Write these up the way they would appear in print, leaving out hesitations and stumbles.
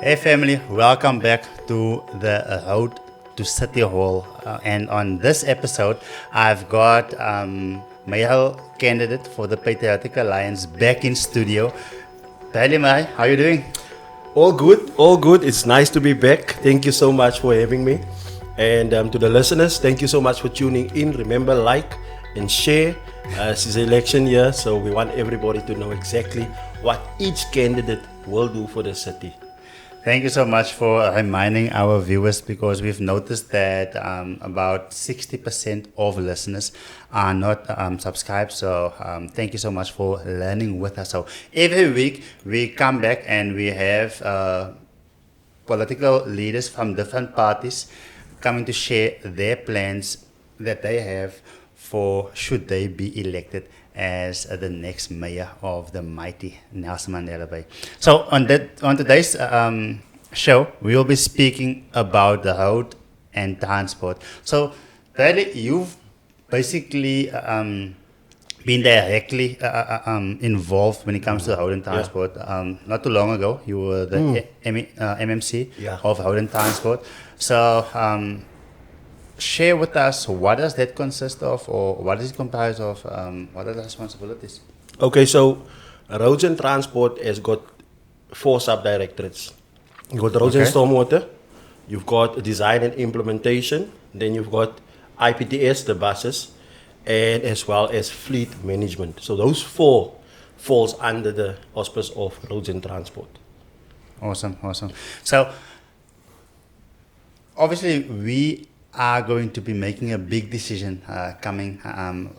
Hey family, welcome back to the Road to City Hall. And on this episode, I've got Mayoral candidate for the Patriotic Alliance back in studio. Paddy Mai, how are you doing? All good, all good. It's nice to be back. Thank you so much for having me. And to the listeners, thank you so much for tuning in. Remember, like and share. This is election year, so we want everybody to know exactly what each candidate will do for the city. Thank you so much for reminding our viewers, because we've noticed that about 60% of listeners are not subscribed. So thank you so much for learning with us. So every week we come back and we have political leaders from different parties coming to share their plans that they have for should they be elected as the next mayor of the mighty Nelson Mandela Bay. So on today's show, we will be speaking about the road and transport. So, Bradley, you've basically been directly involved when it comes to road and transport. Not too long ago, you were the MMC of road and transport. So, share with us, what does that consist of, or what is it comprised of? What are the responsibilities? Okay, so roads and transport has got 4 sub-directorates. You've got roads and stormwater, you've got design and implementation, then you've got IPTS, the buses, and as well as fleet management. So those 4 falls under the auspice of roads and transport. Awesome. So obviously we are going to be making a big decision coming in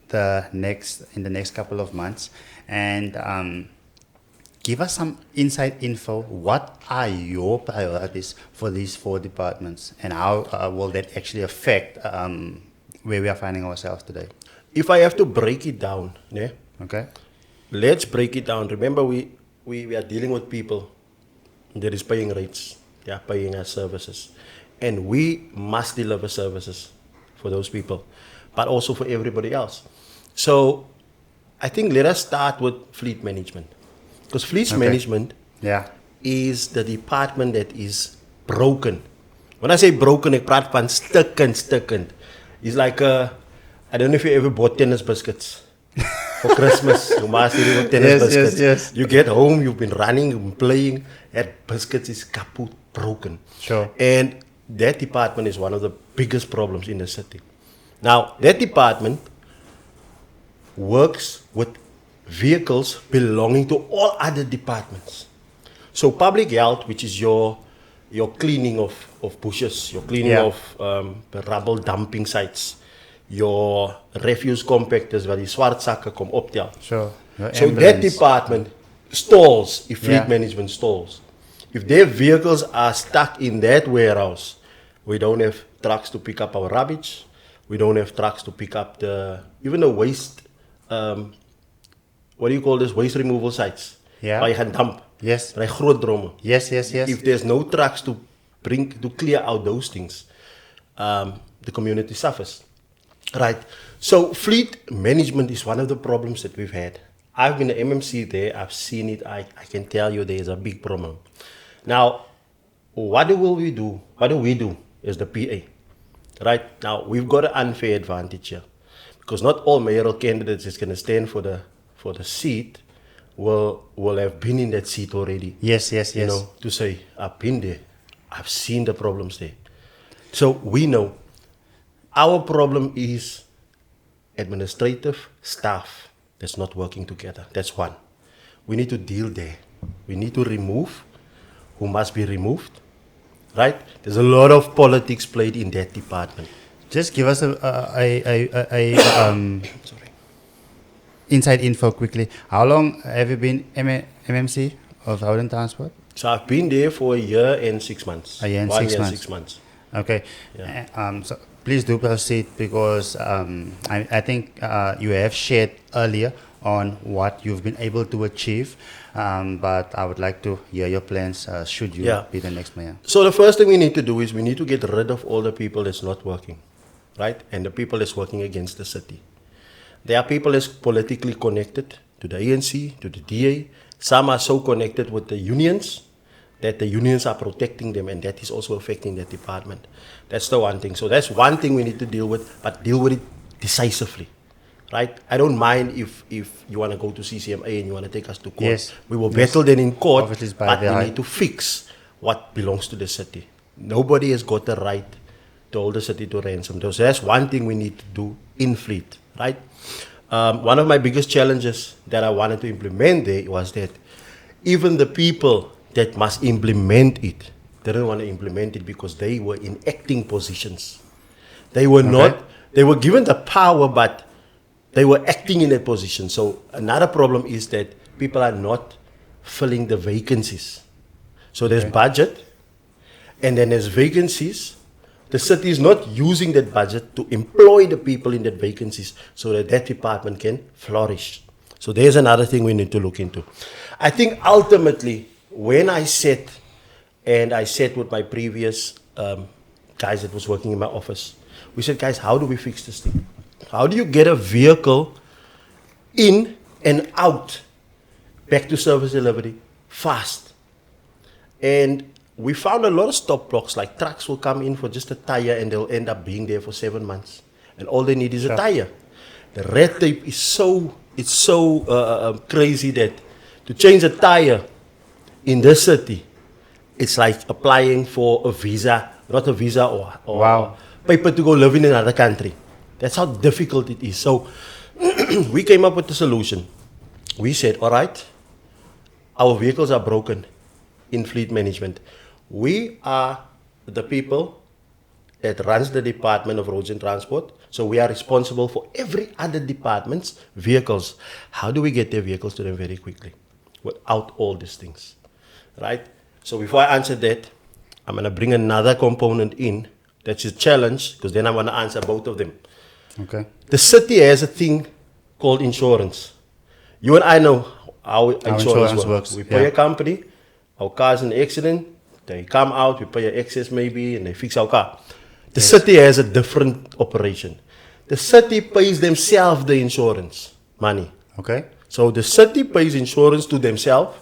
the next couple of months, and give us some inside info. What are your priorities for these 4 departments, and how will that actually affect where we are finding ourselves today? If I have to break it down, Okay. let's break it down. Remember, we are dealing with people that is paying rates, they are paying us services. And we must deliver services for those people, but also for everybody else. So I think let us start with fleet management. Because fleet management is the department that is broken. When I say broken, ek praat van stukkend. It's like, I don't know if you ever bought tennis biscuits for Christmas. You must have tennis biscuits. Yes. You get home, you've been running, you've been playing, that biscuits is kaput, broken. Sure. And that department is one of the biggest problems in the city. Now, that department works with vehicles belonging to all other departments. So public health, which is your cleaning of bushes, your cleaning of the rubble dumping sites, your refuse compactors waar die swart sakke kom optel. Sure. So that department stalls if fleet management stalls. If their vehicles are stuck in that warehouse, we don't have trucks to pick up our rubbish. We don't have trucks to pick up even the waste. What do you call this? Waste removal sites. Yeah. Waar jy gaan dump. Yes. By groot dromme. Yes. If there's no trucks to clear out those things, the community suffers. Right. So fleet management is one of the problems that we've had. I've been the MMC there. I've seen it. I can tell you there is a big problem. Now, what do we do? What do we do as the PA? Right. Now, we've got an unfair advantage here, because not all mayoral candidates is going to stand for the seat will have been in that seat already. Yes. You know, to say, I've been there. I've seen the problems there. So we know our problem is administrative staff that's not working together. That's one. We need to deal there. We need to remove who must be removed. Right? There's a lot of politics played in that department. Just give us inside info quickly. How long have you been MMC of Road and Transport? So I've been there for 1 year and 6 months. A year and 1 6 year months. And 6 months. Okay. Yeah. So please do proceed, because I think you have shared earlier on what you've been able to achieve, but I would like to hear your plans should you be the next mayor. So the first thing we need to do is we need to get rid of all the people that's not working, right? And the people that's working against the city. There are people that's politically connected to the ANC, to the DA. Some are so connected with the unions that the unions are protecting them, and that is also affecting that department. That's the one thing. So that's one thing we need to deal with, but deal with it decisively. Right? I don't mind if you want to go to CCMA and you want to take us to court. Yes. We will battle then in court, Obviously, by but the we high- need to fix what belongs to the city. Nobody has got the right to hold the city to ransom. So that's one thing we need to do in Fleet, right? One of my biggest challenges that I wanted to implement there was that even the people that must implement it didn't want to implement it because they were in acting positions. They were not, they were given the power, but they were acting in that position. So another problem is that people are not filling the vacancies. So there's budget, and then there's vacancies. The city is not using that budget to employ the people in that vacancies so that that department can flourish. So there's another thing we need to look into. I think ultimately, when I sat with my previous guys that was working in my office, we said, guys, how do we fix this thing? How do you get a vehicle in and out back to service delivery fast? And we found a lot of stop blocks, like trucks will come in for just a tire and they'll end up being there for 7 months. And all they need is a tire. The red tape is so crazy that to change a tire in this city, it's like applying for a visa, not a visa or Wow. paper to go live in another country. That's how difficult it is. So we came up with the solution. We said, all right, our vehicles are broken in fleet management. We are the people that runs the Department of Roads and Transport. So we are responsible for every other department's vehicles. How do we get their vehicles to them very quickly without all these things, right? So before I answer that, I'm going to bring another component in that's a challenge, because then I'm going to answer both of them. Okay. The city has a thing called insurance. You and I know how insurance works. We pay a company, our car's in an accident, they come out, we pay an excess maybe, and they fix our car. The city has a different operation. The city pays themselves the insurance money. Okay. So the city pays insurance to themselves,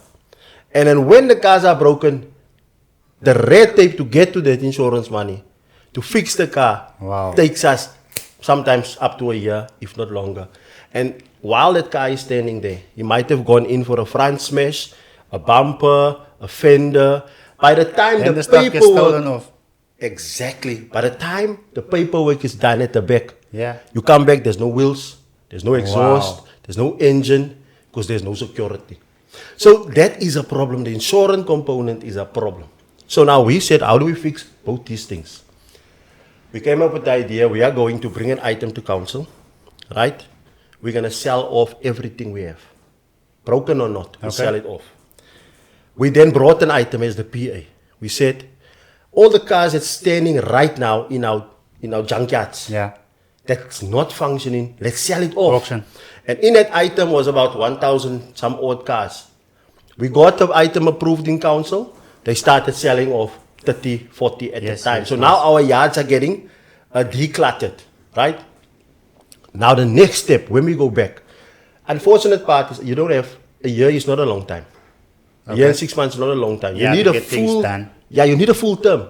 and then when the cars are broken, the red tape to get to that insurance money, to fix the car, takes us sometimes up to a year, if not longer. And while that car is standing there, you might have gone in for a front smash, a bumper, a fender. By the time And the stuff gets stolen paperwork, off. exactly. By the time the paperwork is done at the back, Yeah. you come back, there's no wheels, there's no exhaust, Wow. there's no engine, because there's no security. So that is a problem. The insurance component is a problem. So now we said, how do we fix both these things? We came up with the idea, we are going to bring an item to council, right? We're going to sell off everything we have. Broken or not, we sell it off. We then brought an item as the PA. We said, all the cars that's standing right now in our junkyards, that's not functioning, let's sell it off. Auction. And in that item was about 1,000 some odd cars. We got the item approved in council. They started selling off 30, 40 at the time. So now our yards are getting decluttered, right? Now the next step, when we go back, unfortunate part is you don't have, a year is not a long time. A year and 6 months is not a long time. You need a full, you need a full term.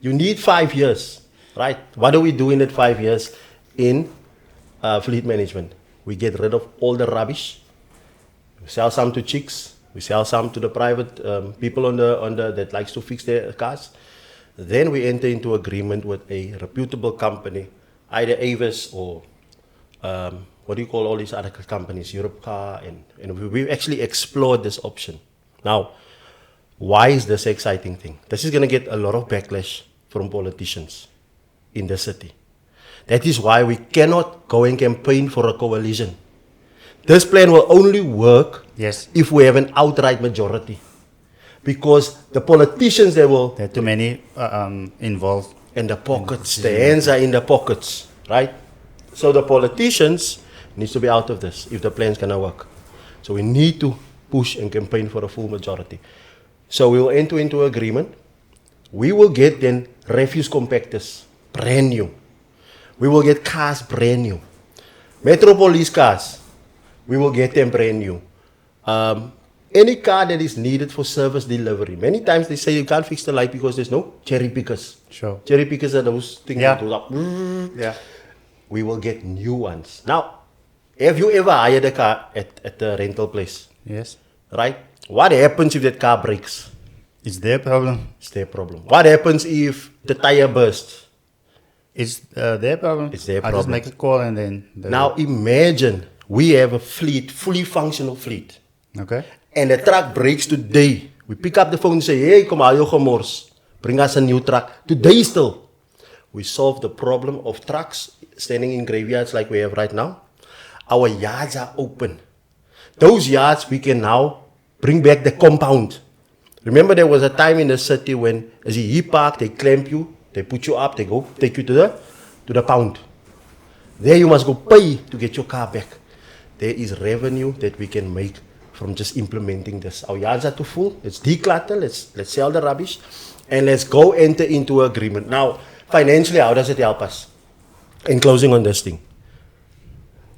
You need 5 years, right? What do we do in that 5 years in fleet management? We get rid of all the rubbish. We sell some to chicks. We sell some to the private people on the that likes to fix their cars. Then we enter into agreement with a reputable company, either Avis or what do you call all these other companies, Europe Car, and we've actually explored this option. Now, why is this an exciting thing? This is going to get a lot of backlash from politicians in the city. That is why we cannot go and campaign for a coalition. This plan will only work if we have an outright majority. Because the politicians, there are too many involved. And the pockets, the hands are in the pockets, right? So the politicians needs to be out of this if the plan's going to work. So we need to push and campaign for a full majority. So we will enter into agreement. We will get then refuse compactors, brand new. We will get cars brand new. Metro Police cars, we will get them brand new. Any car that is needed for service delivery. Many times they say you can't fix the light because there's no cherry pickers. Sure. Cherry pickers are those things Yeah. that goes up. Yeah. We will get new ones. Now, have you ever hired a car at the rental place? Yes. Right? What happens if that car breaks? It's their problem. It's their problem. What happens if the tire bursts? It's their problem. It's their I just problem. make a call and then. Now imagine we have a fleet, fully functional fleet. Okay. And the truck breaks today. We pick up the phone and say, hey, kom haal jou gemors. Bring us a new truck. Today still. We solve the problem of trucks standing in graveyards like we have right now. Our yards are open. Those yards we can now bring back the compound. Remember there was a time in the city when as you park, they clamp you, they put you up, they go take you to the pound. There you must go pay to get your car back. There is revenue that we can make from just implementing this. Our yards are too full. Let's declutter. Let's sell the rubbish, and let's go enter into agreement. Now, financially, how does it help us? In closing on this thing,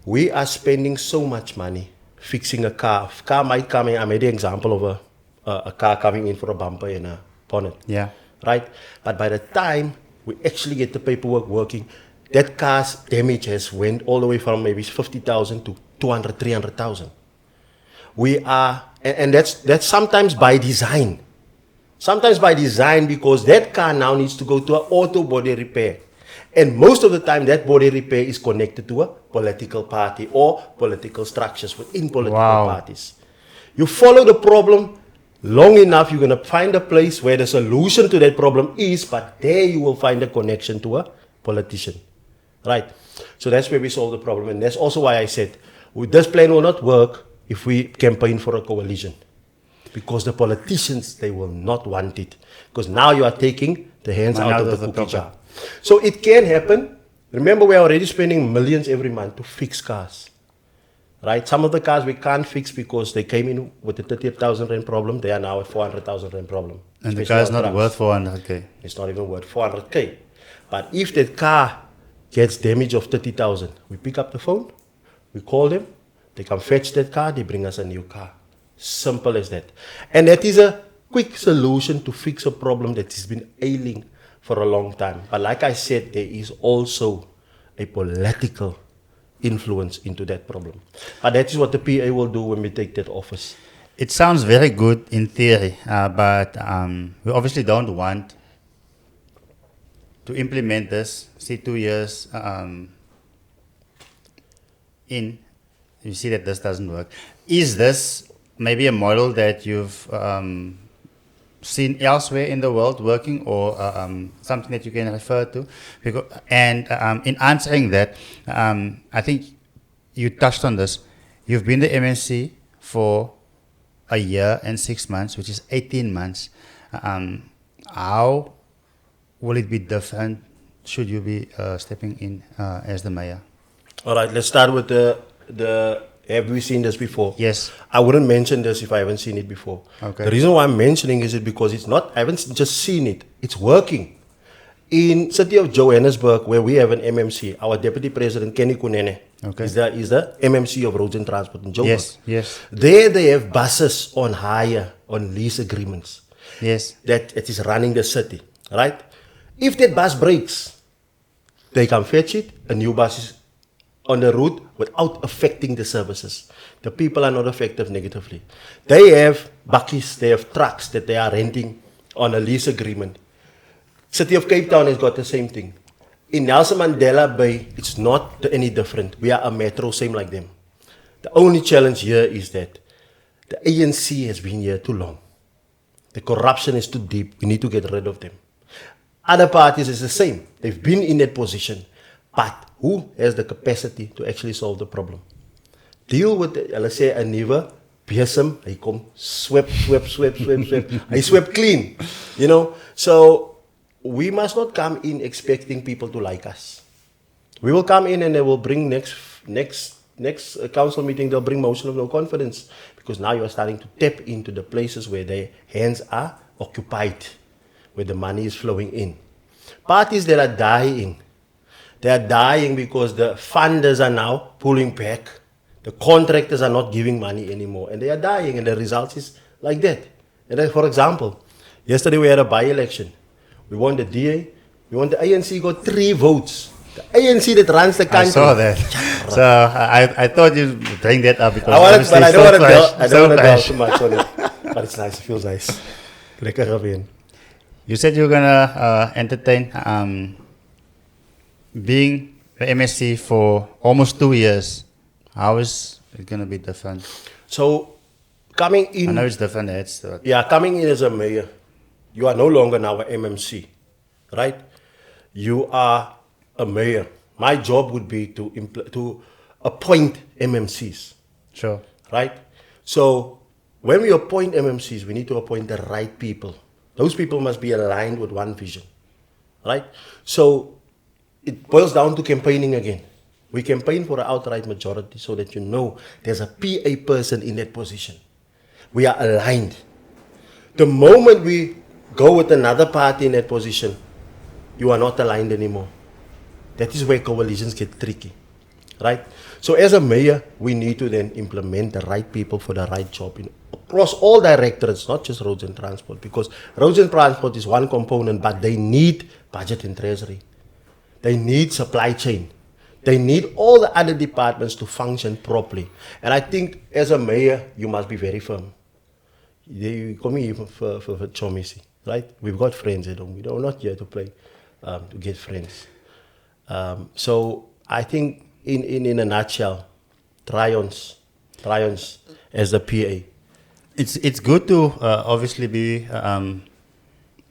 we are spending so much money fixing a car. A car might come in. I made the example of a car coming in for a bumper and a bonnet. Yeah. Right? But by the time we actually get the paperwork working, that car's damage has went all the way from maybe 50,000 to 200, 300,000. We are, and that's sometimes by design. Sometimes by design because that car now needs to go to an auto body repair. And most of the time that body repair is connected to a political party or political structures within political parties. You follow the problem long enough, you're going to find a place where the solution to that problem is, but there you will find a connection to a politician. Right? So that's where we solve the problem. And that's also why I said, this plan will not work if we campaign for a coalition. Because the politicians, they will not want it. Because now you are taking the hands out of the cookie jar. So it can happen. Remember, we are already spending millions every month to fix cars. Right? Some of the cars we can't fix because they came in with a 30,000 rand problem. They are now at 400,000 rand problem. And the car is not worth 400k. It's not even worth 400k. But if that car gets damage of 30,000, we pick up the phone, we call them, they come fetch that car, they bring us a new car. Simple as that. And that is a quick solution to fix a problem that has been ailing for a long time. But like I said, there is also a political influence into that problem. But that is what the PA will do when we take that office. It sounds very good in theory, but we obviously don't want to implement this. See, 2 years in, you see that this doesn't work. Is this maybe a model that you've seen elsewhere in the world working, or something that you can refer to? And in answering that, I think you touched on this. You've been the MNC for a year and 6 months, which is 18 months. How will it be different should you be stepping in as the mayor? All right, let's start with the have we seen this before? Yes. I wouldn't mention this if I haven't seen it before. Okay. The reason why I'm mentioning is because it's not, I haven't just seen it, it's working. In city of Johannesburg, where we have an MMC, our deputy president, Kenny Kunene, is the MMC of Roads and Transport in Joburg. Yes, yes. There they have buses on hire, on lease agreements. Yes. That it is running the city, right? If that bus breaks, they can fetch it, a new bus is on the route without affecting the services. The people are not affected negatively. They have bakkies, they have trucks that they are renting on a lease agreement. City of Cape Town has got the same thing. In Nelson Mandela Bay, it's not any different. We are a metro, same like them. The only challenge here is that the ANC has been here too long. The corruption is too deep. We need to get rid of them. Other parties is the same. They've been in that position. But who has the capacity to actually solve the problem? Deal with, let's say, a nieuwe besem. Hy kom sweep. Hy sweep clean. You know? So, we must not come in expecting people to like us. We will come in and they will bring next council meeting, they'll bring motion of no confidence. Because now you are starting to tap into the places where their hands are occupied, where the money is flowing in. Parties that are dying, they are dying because the funders are now pulling back. The contractors are not giving money anymore, and they are dying, and the result is like that. And then, for example, yesterday we had a by-election. We won the DA, we won the ANC, got 3 votes. The ANC that runs the country. I saw that. So I thought you'd bring that up because but I don't want to delve fresh. too much on it. But it's nice, it feels nice. Lekker gewin. You said you were gonna entertain being the MSc for almost 2 years. How is it gonna be different? So, coming in... I know it's different. Coming in as a mayor, you are no longer now a MMC, right? You are a mayor. My job would be to appoint MMCs. Sure. Right? So, when we appoint MMCs, we need to appoint the right people. Those people must be aligned with one vision. Right? So, it boils down to campaigning again. We campaign for an outright majority so that you know there's a PA person in that position. We are aligned. The moment we go with another party in that position, you are not aligned anymore. That is where coalitions get tricky, right? So as a mayor, we need to then implement the right people for the right job across all directorates, not just roads and transport, because roads and transport is one component, but they need budget and treasury. They need supply chain. They need all the other departments to function properly. And I think as a mayor, you must be very firm. You come here for chomisi, right? We've got friends at home. We're not here to play, to get friends. So I think in a nutshell, trions as the PA. It's good to obviously be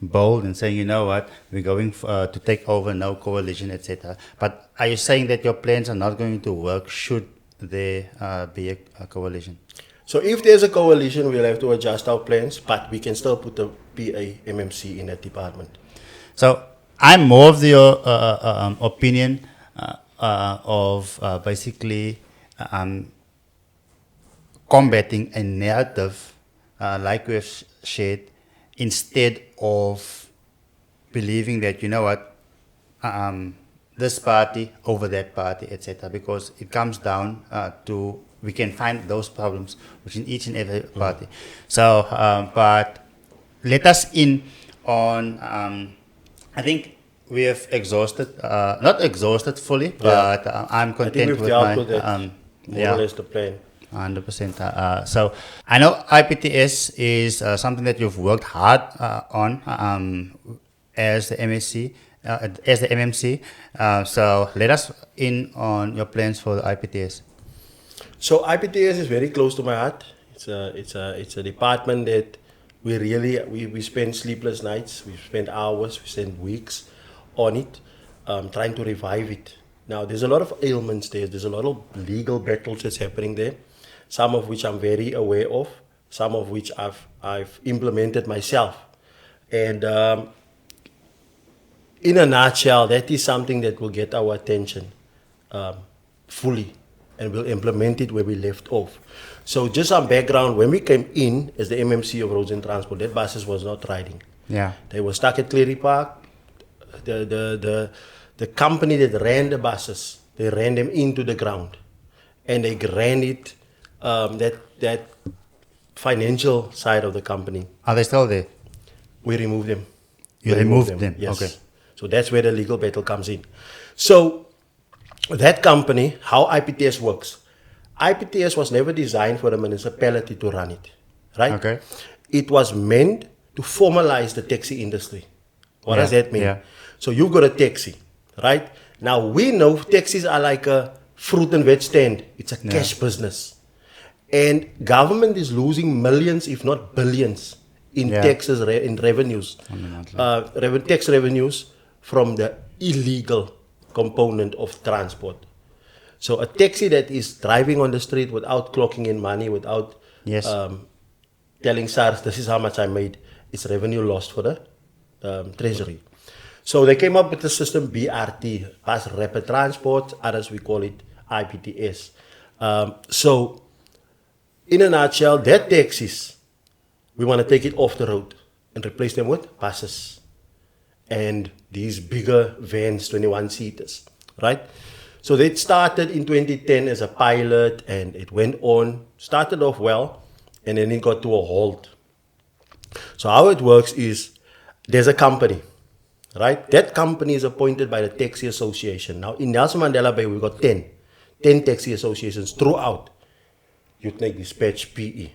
bold and saying, you know what, we're going to take over, no coalition, etc. But are you saying that your plans are not going to work should there be a coalition? So if there's a coalition, we'll have to adjust our plans, but we can still put the PA MMC in that department. So I'm more of the opinion of basically combating a narrative like we have shared, instead of believing that, you know what, this party over that party, etc. Because it comes down to, we can find those problems within each and every party. So, but let us in on, I think we have exhausted, not exhausted fully, but I'm content with my, more or less the plan. 100%. So I know IPTS is something that you've worked hard on as the MSc, as the MMC. So let us in on your plans for the IPTS. So IPTS is very close to my heart. It's a department that we spend sleepless nights, we spend hours, we spend weeks on it, trying to revive it. Now there's a lot of ailments there. There's a lot of legal battles that's happening there. Some of which I'm very aware of, some of which I've implemented myself. And in a nutshell, that is something that will get our attention fully, and we'll implement it where we left off. So just some background, when we came in as the MMC of Roads and Transport, that buses was not riding. Yeah. They were stuck at Cleary Park. The company that ran the buses, they ran them into the ground. And they ran it, that financial side of the company. Are they still there? We removed them. You removed them? Yes. Okay. So that's where the legal battle comes in. So that company, how IPTS works. IPTS was never designed for the municipality to run it, right? Okay. It was meant to formalize the taxi industry. What does that mean? Yeah. So you got a taxi, right? Now we know taxis are like a fruit and veg stand. It's a cash business. And government is losing millions, if not billions, in taxes, in revenues, tax revenues from the illegal component of transport. So a taxi that is driving on the street without clocking in money, without telling SARS, this is how much I made, it's revenue lost for the treasury. So they came up with the system BRT, Bus Rapid Transport, others we call it IPTS. So in a nutshell, that taxis, we want to take it off the road and replace them with buses and these bigger vans, 21-seaters, right? So they started in 2010 as a pilot, and it went on, started off well, and then it got to a halt. So how it works is there's a company, right? That company is appointed by the Taxi Association. Now in Nelson Mandela Bay, we've got 10 taxi associations throughout Youth Dispatch PE.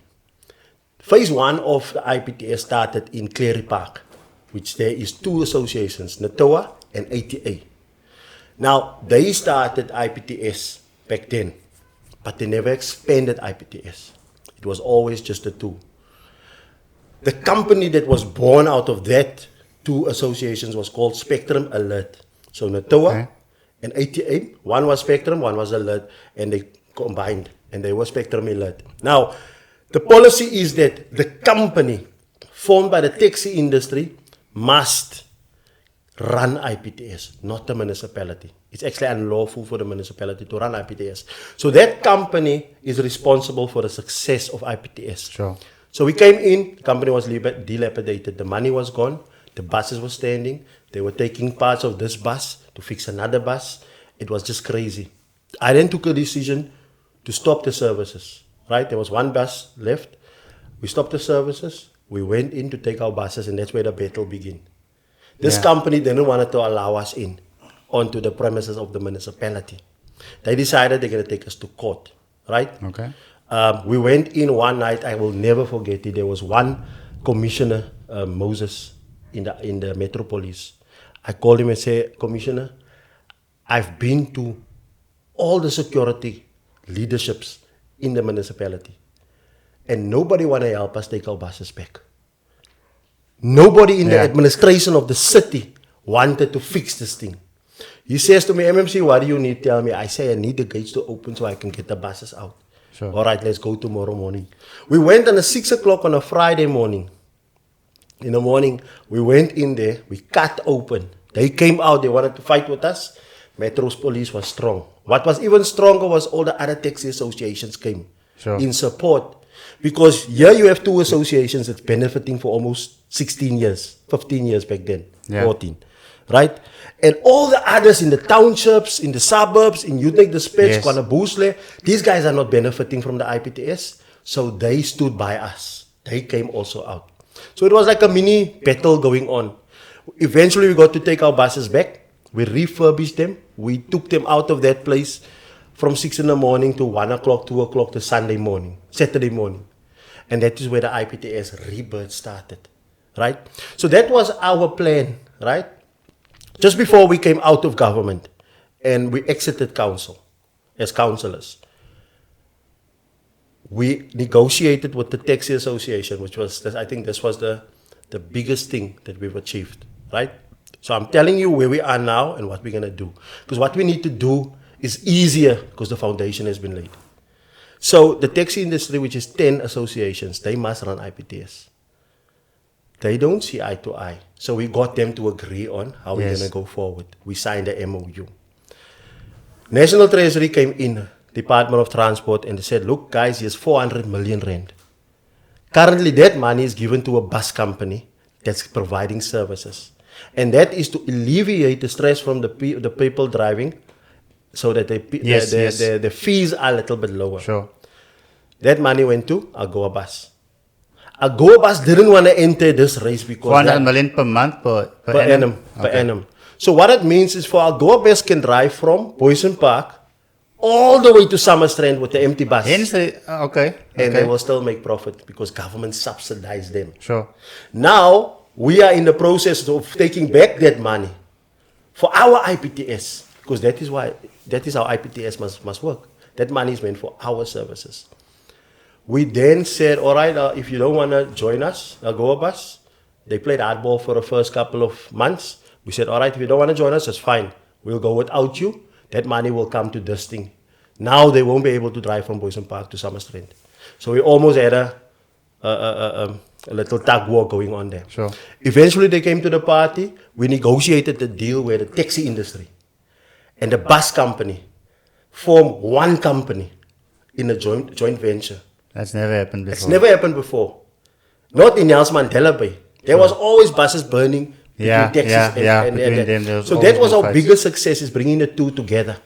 Phase 1 of the IPTS started in Cleary Park, which there is 2 associations, NATOA and ATA. Now, they started IPTS back then, but they never expanded IPTS. It was always just the 2. The company that was born out of that 2 associations was called Spectrum Alert. So NATOA and ATA, one was Spectrum, one was Alert, and they combined, and they were Spectrum Alert. Now, the policy is that the company formed by the taxi industry must run IPTS, not the municipality. It's actually unlawful for the municipality to run IPTS. So that company is responsible for the success of IPTS. Sure. So we came in, the company was dilapidated, the money was gone, the buses were standing, they were taking parts of this bus to fix another bus. It was just crazy. I then took a decision to stop the services, right? There was one bus left. We stopped the services. We went in to take our buses, and that's where the battle began. This company didn't want to allow us in onto the premises of the municipality. They decided they're going to take us to court, right? Okay. We went in one night. I will never forget it. There was one commissioner, Moses, in the metropolis. I called him and said, Commissioner, I've been to all the security leaderships in the municipality, and nobody want to help us take our buses back. Nobody in the administration of the city wanted to fix this thing. He says to me, MMC, what do you need? Tell me. I say, I need the gates to open so I can get the buses out. Sure. All right, let's go tomorrow morning. We went on 6 o'clock on a Friday morning. In the morning, we went in there, we cut open. They came out, they wanted to fight with us. Metro's police was strong. What was even stronger was all the other taxi associations came in support. Because here you have 2 associations that's benefiting for almost 16 years, 15 years back then, 14, right? And all the others in the townships, in the suburbs, in Youth Dispatch, Kwanabusle, these guys are not benefiting from the IPTS, so they stood by us. They came also out. So it was like a mini battle going on. Eventually we got to take our buses back. We refurbished them. We took them out of that place from 6 in the morning to 1 o'clock, 2 o'clock to Saturday morning. And that is where the IPTS rebirth started, right? So that was our plan, right? Just before we came out of government and we exited council as councillors, we negotiated with the Taxi Association, which was, I think this was the biggest thing that we've achieved, right? So I'm telling you where we are now and what we're going to do. Because what we need to do is easier because the foundation has been laid. So the taxi industry, which is 10 associations, they must run IPTS. They don't see eye to eye. So we got them to agree on how we're going to go forward. We signed the MOU. National Treasury came in, Department of Transport, and they said, look guys, here's 400 million rand. Currently that money is given to a bus company that's providing services. And that is to alleviate the stress from the people driving so that the fees are a little bit lower. Sure. That money went to Agoa Bus. Agoa Bus didn't want to enter this race because 400 million per month per annum. Per annum. So what it means is for Agoa Bus can drive from Boyson Park all the way to Summerstrand with the empty bus. Hence, and they will still make profit because government subsidize them. Sure. Now, we are in the process of taking back that money for our IPTS, because that is how IPTS must work. That money is meant for our services. We then said, all right, if you don't want to join us, Agoa Bus, they played hardball for the first couple of months. We said, all right, if you don't want to join us, that's fine. We'll go without you. That money will come to this thing. Now they won't be able to drive from Boyson Park to Summerstrand. So we almost had a little tug war going on there. Sure. Eventually they came to the party. We negotiated the deal where the taxi industry and the bus company form one company in a joint venture. That's never happened before. It's never happened before. Not in Nelson Mandela Bay. There was always buses burning between taxis and between them. so that was our biggest success, is bringing the two together.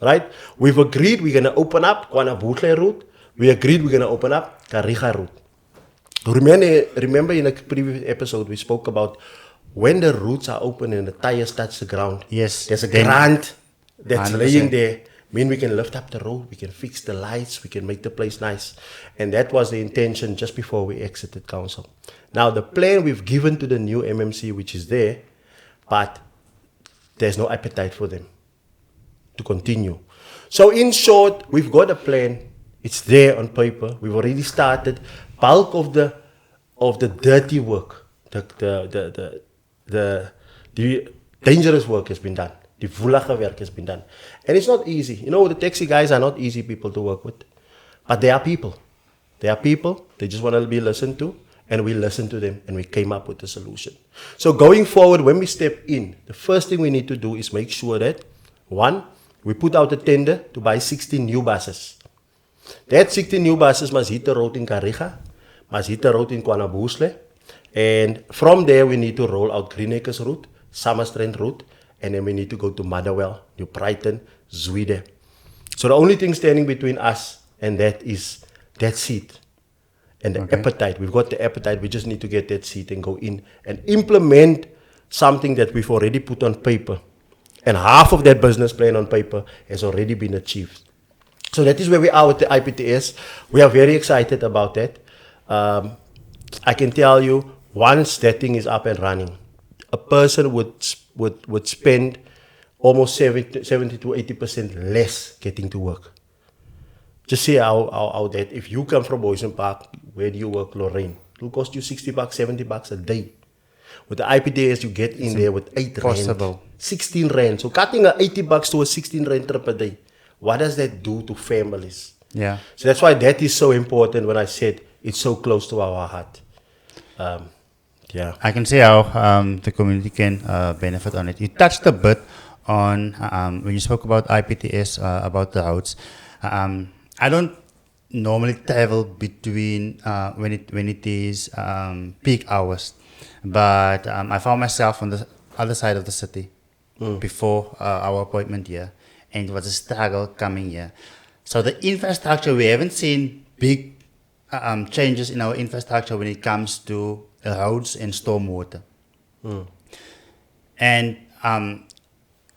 right? We've agreed we're going to open up Kwana Butle route. We agreed we're going to open up Kariga route. Remember in a previous episode, we spoke about when the roots are open and the tires touch the ground. Yes, There's a then grant that's 100%. laying there. Mean we can lift up the road, we can fix the lights, we can make the place nice. And that was the intention just before we exited council. Now the plan we've given to the new MMC, which is there, but there's no appetite for them to continue. So in short, we've got a plan. It's there on paper. We've already started. Bulk of the dirty work, the dangerous work has been done. The woelige werk has been done. And it's not easy. You know, the taxi guys are not easy people to work with. But they are people. They are people. They just want to be listened to. And we listened to them and we came up with a solution. So going forward, when we step in, the first thing we need to do is make sure that, one, we put out a tender to buy 16 new buses. That 16 new buses must hit the road in Kariga, must hit the road in Kwanabusle. And from there, we need to roll out Greenacres route, Summerstrand route, and then we need to go to Mayoral, New Brighton, Zwede. So the only thing standing between us and that is that seat and the appetite. We've got the appetite. We just need to get that seat and go in and implement something that we've already put on paper. And half of that business plan on paper has already been achieved. So that is where we are with the IPTS. We are very excited about that. I can tell you, once that thing is up and running, a person would spend almost 70 to 80% less getting to work. Just see how that, if you come from Boysen Park, where do you work, Lorraine? It will cost you $60, $70 a day. With the IPTS, you get in there with 8 rand, 16 rand. So cutting a $80 to a 16 rand trip a day, what does that do to families? Yeah. So that's why that is so important when I said it's so close to our heart. Yeah. I can see how the community can benefit on it. You touched a bit on when you spoke about IPTS, about the roads. I don't normally travel between when it is peak hours, but I found myself on the other side of the city before our appointment here, and it was a struggle coming here. So the infrastructure, we haven't seen big changes in our infrastructure when it comes to roads and stormwater. And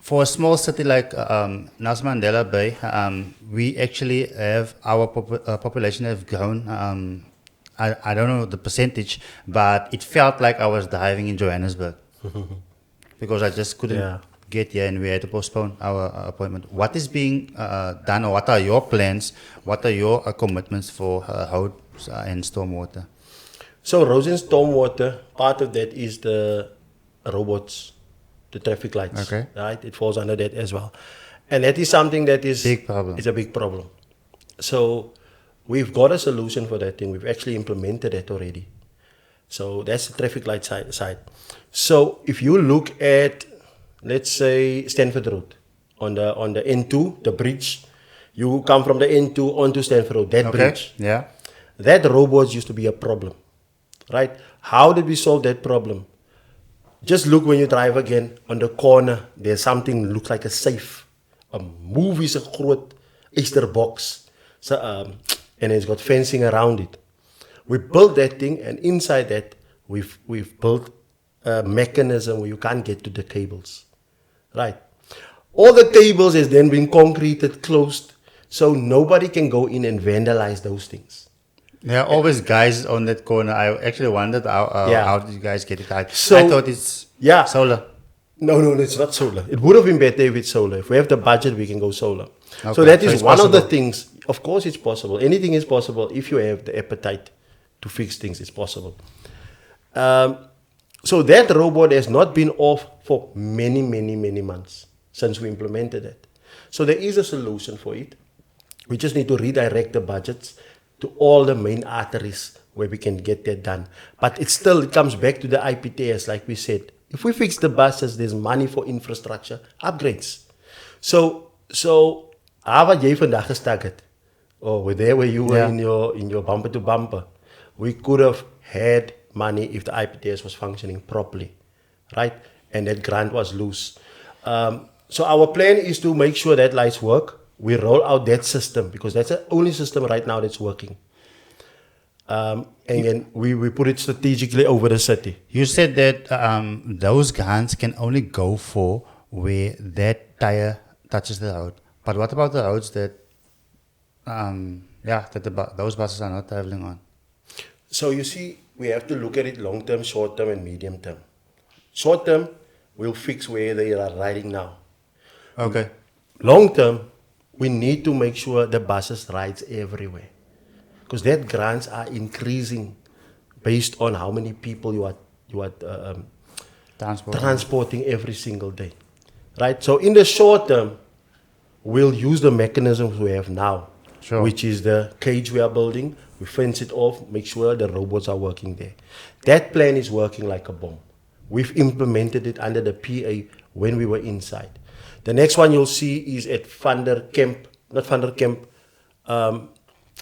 for a small city like Nelson Mandela Bay, we actually have our population have grown. I don't know the percentage, but it felt like I was driving in Johannesburg because I just couldn't get here and we had to postpone our appointment. What is being done, or what are your plans? What are your commitments for roads and stormwater? So roads and stormwater, part of that is the robots, the traffic lights, right? It falls under that as well. And that is something that is big problem. It's a big problem. So we've got a solution for that thing. We've actually implemented it already. So that's the traffic light side. So if you look at, let's say, Stanford Road, on the N2, the bridge, you come from the N2 onto Stanford Road, that bridge. Yeah. That robots used to be a problem, right? How did we solve that problem? Just look when you drive again, on the corner, there's something looks like a safe. A movie's a groot Easter box. So, and it's got fencing around it. We built that thing, and inside that, we've built a mechanism where you can't get to the cables, right? All the cables has then been concreted, closed, so nobody can go in and vandalize those things. There are always guys on that corner. I actually wondered how did you guys get it out? So, I thought it's solar. No, it's not solar. It would have been better if it's solar. If we have the budget, we can go solar. Okay. So that is one possible. of the things. Of course, it's possible. Anything is possible if you have the appetite to fix things. It's possible. So that robot has not been off for many months since we implemented it. So there is a solution for it. We just need to redirect the budgets to all the main arteries where we can get that done. But it comes back to the IPTS, like we said. If we fix the buses, there's money for infrastructure upgrades. So how wat jy vandag gestak het, or there where you were in your bumper to bumper, we could have had money if the IPTS was functioning properly, right? And that grant was loose. So our plan is to make sure that lights work. We roll out that system because that's the only system right now that's working. And then we put it strategically over the city. You said that those guns can only go for where that tire touches the road. But what about the roads that, those buses are not traveling on? So you see, we have to look at it long term, short term, and medium term. Short term, we'll fix where they are riding now. Okay. Long term, we need to make sure the buses rides everywhere, because that grants are increasing based on how many people you are transporting every single day, right? So in the short term, we'll use the mechanisms we have now, Sure. which is the cage we are building. We fence it off, make sure the robots are working there. That plan is working like a bomb. We've implemented it under the PA when we were inside. The next one you'll see is at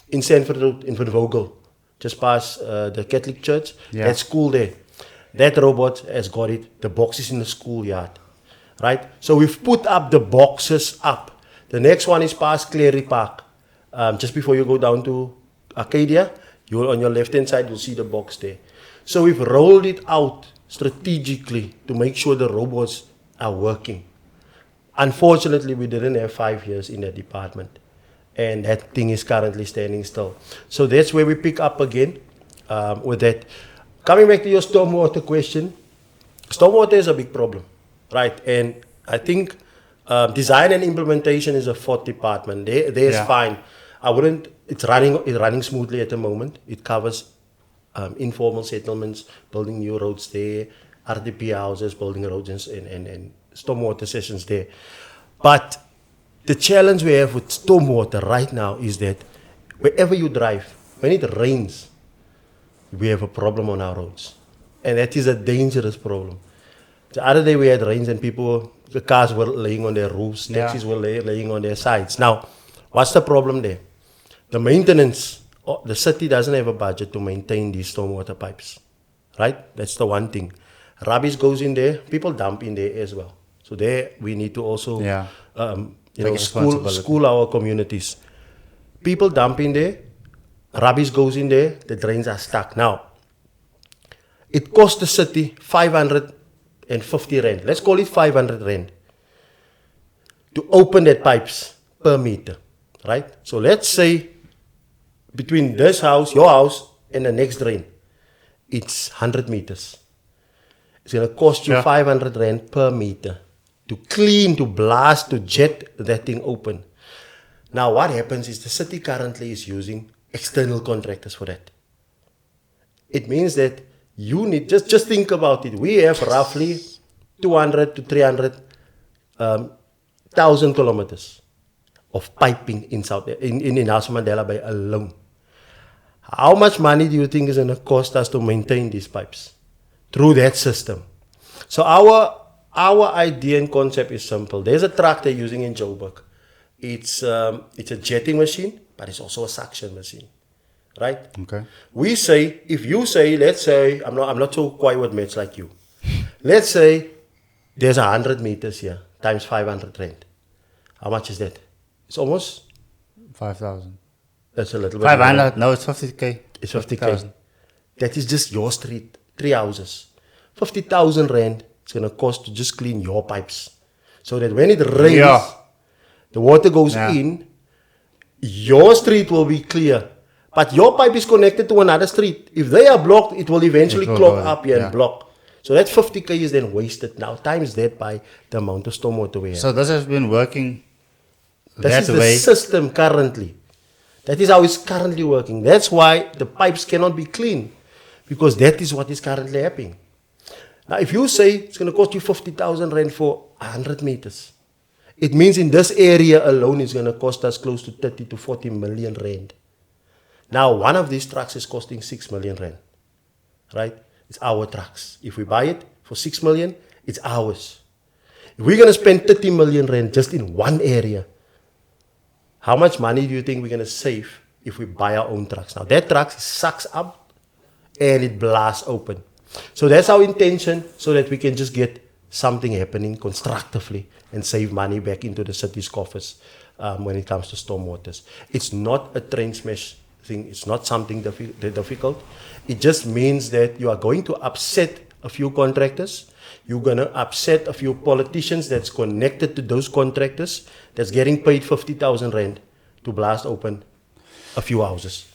in Sanford Road, in Van Vogel, just past the Catholic Church. Yeah. That school there. That robot has got it. The box is in the schoolyard, right? So we've put up the boxes up. The next one is past Cleary Park. Just before you go down to Arcadia, on your left-hand side, you'll see the box there. So we've rolled it out strategically to make sure the robots are working. Unfortunately, we didn't have 5 years in that department, and that thing is currently standing still. So that's where we pick up again with that. Coming back to your stormwater question, stormwater is a big problem, right? And I think design and implementation is a fourth department. There's fine. It's running smoothly at the moment. It covers informal settlements, building new roads there, RDP houses, building roads and stormwater sessions there. But the challenge we have with stormwater right now is that wherever you drive, when it rains, we have a problem on our roads. And that is a dangerous problem. The other day we had rains and the cars were laying on their roofs, taxis were laying on their sides. Now, what's the problem there? The maintenance, the city doesn't have a budget to maintain these stormwater pipes, right? That's the one thing. Rubbish goes in there, people dump in there as well. So there we need to also school our communities. People dump in there, rubbish goes in there, the drains are stuck. Now, it costs the city 550 rand. Let's call it 500 rand to open that pipes per meter, right? So let's say between this house, your house, and the next drain, it's 100 meters. It's going to cost you 500 rand per meter to clean, to blast, to jet that thing open. Now what happens is the city currently is using external contractors for that. It means that you need, just think about it. We have roughly 200 to 300 thousand kilometers of piping in Nelson Mandela Bay alone. How much money do you think is going to cost us to maintain these pipes through that system? So our idea and concept is simple. There's a truck they're using in Joburg. It's a jetting machine, but it's also a suction machine, right? Okay. We say, if you say, let's say, I'm not so quiet with maths like you. Let's say there's 100 meters here times 500 rand. How much is that? It's almost 5,000. That's a little bit. 500? No, it's 50K. It's 50K. That is just your street, 3 houses. 50,000 rand it's going to cost to just clean your pipes. So that when it rains, the water goes in, your street will be clear. But your pipe is connected to another street. If they are blocked, it will eventually clog up here and block. So that 50K is then wasted now. Times that by the amount of stormwater we have. So this has been working This is the system currently. That is how it's currently working. That's why the pipes cannot be cleaned, because that is what is currently happening. Now, if you say it's going to cost you 50,000 rand for 100 meters, it means in this area alone it's going to cost us close to 30 to 40 million rand. Now, one of these trucks is costing 6 million rand, right? It's our trucks. If we buy it for 6 million, it's ours. If we're going to spend 30 million rand just in one area, how much money do you think we're going to save if we buy our own trucks? Now, that truck sucks up and it blasts open. So that's our intention, so that we can just get something happening constructively and save money back into the city's coffers when it comes to stormwaters. It's not a train smash thing. It's not something difficult. It just means that you are going to upset a few contractors. You're going to upset a few politicians that's connected to those contractors that's getting paid 50,000 rand to blast open a few houses.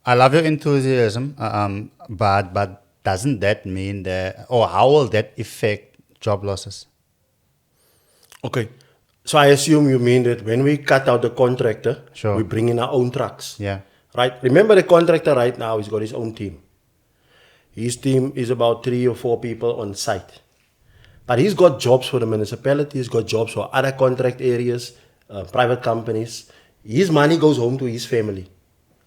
I love your enthusiasm, but doesn't that mean that, or how will that affect job losses? Okay. So I assume you mean that when we cut out the contractor, Sure. we bring in our own trucks. Yeah. Right? Remember, the contractor right now, he's got his own team. His team is about 3 or 4 people on site. But he's got jobs for the municipality, he's got jobs for other contract areas, private companies. His money goes home to his family.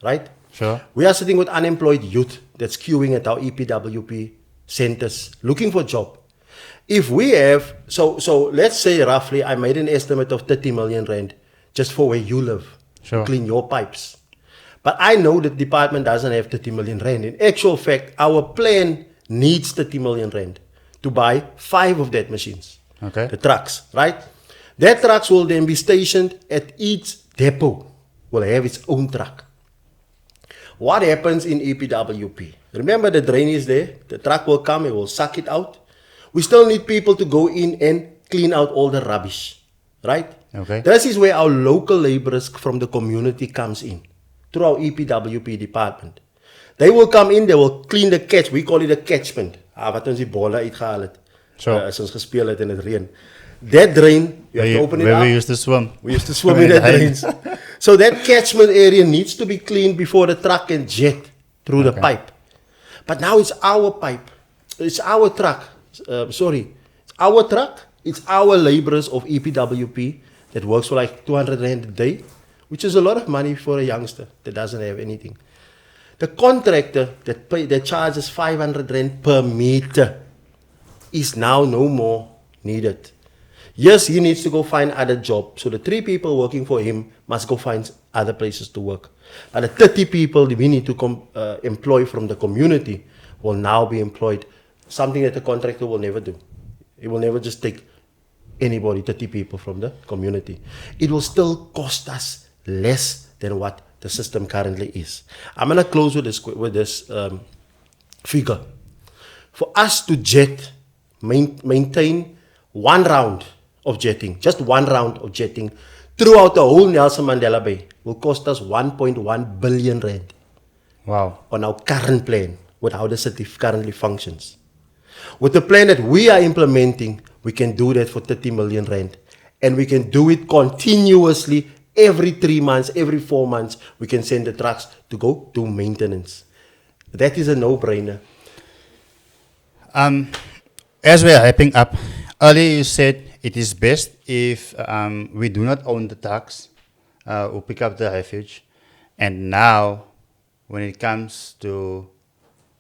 Right? Sure. We are sitting with unemployed youth that's queuing at our EPWP centers looking for job. If we have, so let's say roughly, I made an estimate of 30 million rand just for where you live, Sure. to clean your pipes. But I know the department doesn't have 30 million rand. In actual fact, our plan needs 30 million rand to buy 5 of that machines. Okay. The trucks, right? That trucks will then be stationed at each depot, will have its own truck. What happens in EPWP? Remember, the drain is there. The truck will come, it will suck it out. We still need people to go in and clean out all the rubbish, right? Okay. This is where our local laborers from the community comes in, through our EPWP department. They will come in, they will clean the catch. We call it a catchment. Wat ons die bolle uitgehaal het. Sure. As ons gespeel het in het reën. That drain, you have to open it Where up. we used to swim. We used to swim in that drains. So that catchment area needs to be cleaned before the truck can jet through the pipe. But now it's our pipe. It's our truck. It's our truck. It's our laborers of EPWP that works for like 200 rand a day, which is a lot of money for a youngster that doesn't have anything. The contractor that charges 500 rand per meter is now no more needed. Yes, he needs to go find other jobs. So the 3 people working for him must go find other places to work. And the 30 people that we need to employ from the community will now be employed. Something that the contractor will never do. He will never just take anybody, 30 people from the community. It will still cost us less than what the system currently is. I'm going to close with this figure. For us to maintain 1 round of jetting, just 1 round of jetting throughout the whole Nelson Mandela Bay will cost us 1.1 billion rand. Wow. On our current plan, with how the city currently functions. With the plan that we are implementing, we can do that for 30 million rand. And we can do it continuously every 3 months, every 4 months. We can send the trucks to go do maintenance. That is a no-brainer. As we are wrapping up, earlier you said it is best if we do not own the trucks or pick up the refuge. And now, when it comes to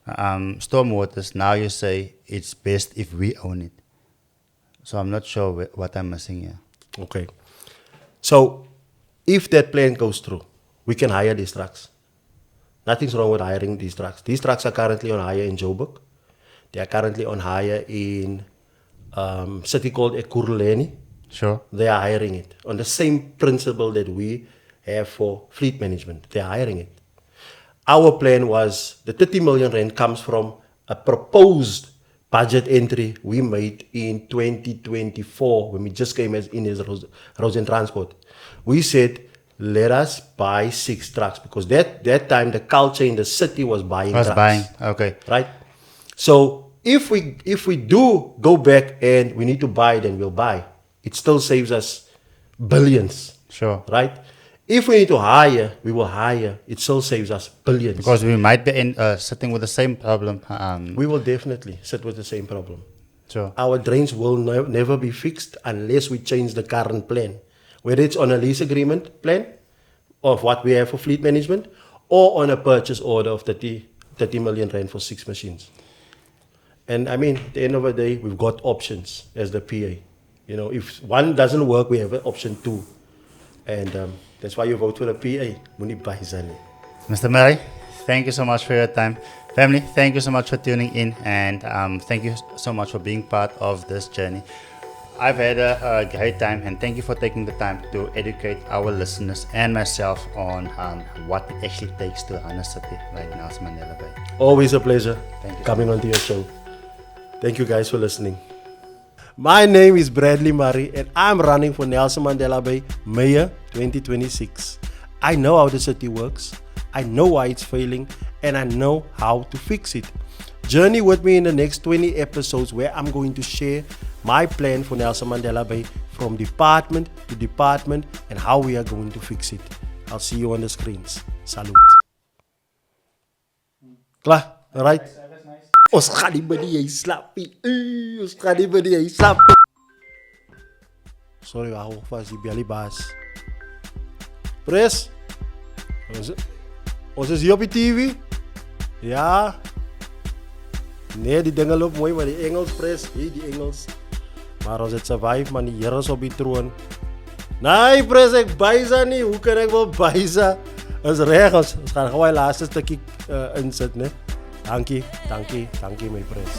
stormwaters, now you say it's best if we own it. So I'm not sure what I'm missing here. Okay. So, if that plan goes through, we can hire these trucks. Nothing's wrong with hiring these trucks. These trucks are currently on hire in Joburg. They are currently on hire in city called Ekurhuleni. Sure. They are hiring it on the same principle that we have for fleet management. They are hiring it. Our plan was the 30 million rand comes from a proposed budget entry we made in 2024 when we just came in as Roads and Transport. We said, let us buy 6 trucks because that time the culture in the city was buying trucks. Okay. Right? So if we do go back and we need to buy, then we'll buy. It still saves us billions. Sure. Right? If we need to hire, we will hire. It still saves us billions. Because we might be sitting with the same problem. We will definitely sit with the same problem. Sure. Our drains will never be fixed unless we change the current plan. Whether it's on a lease agreement plan of what we have for fleet management or on a purchase order of 30 million rand for 6 machines. And I mean, at the end of the day, we've got options as the PA. You know, if one doesn't work, we have an option 2. And that's why you vote for the PA. Muni Baizani. Mr. Murray, thank you so much for your time. Family, thank you so much for tuning in, and thank you so much for being part of this journey. I've had a great time, and thank you for taking the time to educate our listeners and myself on what it actually takes to run a city like Nelson Mandela Bay. Always a pleasure Thank you. coming onto your show. Thank you guys for listening. My name is Bradley Murray, and I'm running for Nelson Mandela Bay Mayor 2026. I know how the city works, I know why it's failing, and I know how to fix it. Journey with me in the next 20 episodes where I'm going to share my plan for Nelson Mandela Bay from department to department and how we are going to fix it. I'll see you on the screens. Salute. Klaar? Alright? Ons gaan nie by die slaapie. Ons gaan nie by die slaapie. Sorry, hou vast die belly baas. Pres? Ons is hier op die TV? Ja. Nee, die dinge loop mooi, maar die Engels pres, hier die Engels. Maar ons het survive, man, die Here is op die troon. Nee, pres, ek bysa nie. Hoe kan ek wel bysa? Is reg, ons gaan gou die laaste stukkie insit, né? Dankie, my pres.